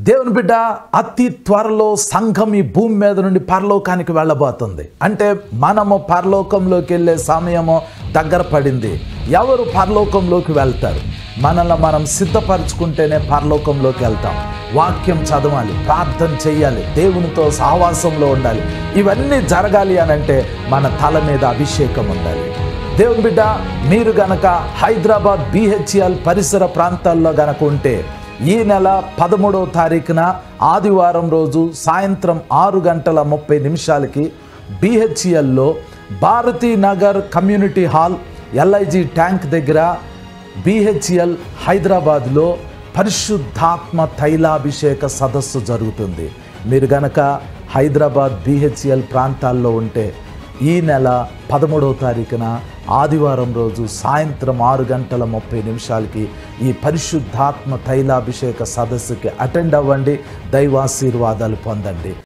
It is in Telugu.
దేవుని బిడ్డ, అతి త్వరలో సంఘం ఈ భూమి మీద నుండి పరలోకానికి వెళ్ళబోతుంది. అంటే మనము పరలోకంలోకి వెళ్ళే సమయము దగ్గర పడింది. ఎవరు పరలోకంలోకి వెళ్తారు? మనల్ని మనం సిద్ధపరచుకుంటేనే పరలోకంలోకి వెళ్తాం. వాక్యం చదవాలి, ప్రార్థన చేయాలి, దేవునితో సహవాసంలో ఉండాలి. ఇవన్నీ జరగాలి అనంటే మన తల మీద అభిషేకం ఉండాలి. దేవుని బిడ్డ, మీరు గనక హైదరాబాద్ BHEL పరిసర ప్రాంతాల్లో గనక ఉంటే ఈ నెల 13వ తారీఖున ఆదివారం రోజు సాయంత్రం 6:30 BHELలో Bharatinagar community hall LIG tank దగ్గర BHEL హైదరాబాద్లో పరిశుద్ధాత్మ తైలాభిషేక సదస్సు జరుగుతుంది. మీరు గనక హైదరాబాద్ BHEL ప్రాంతాల్లో ఉంటే ఈ నెల 13వ తారీఖున ఆదివారం రోజు సాయంత్రం 6:30 ఈ పరిశుద్ధాత్మ తైలాభిషేక సదస్సుకి అటెండ్ అవ్వండి. దైవాశీర్వాదాలు పొందండి.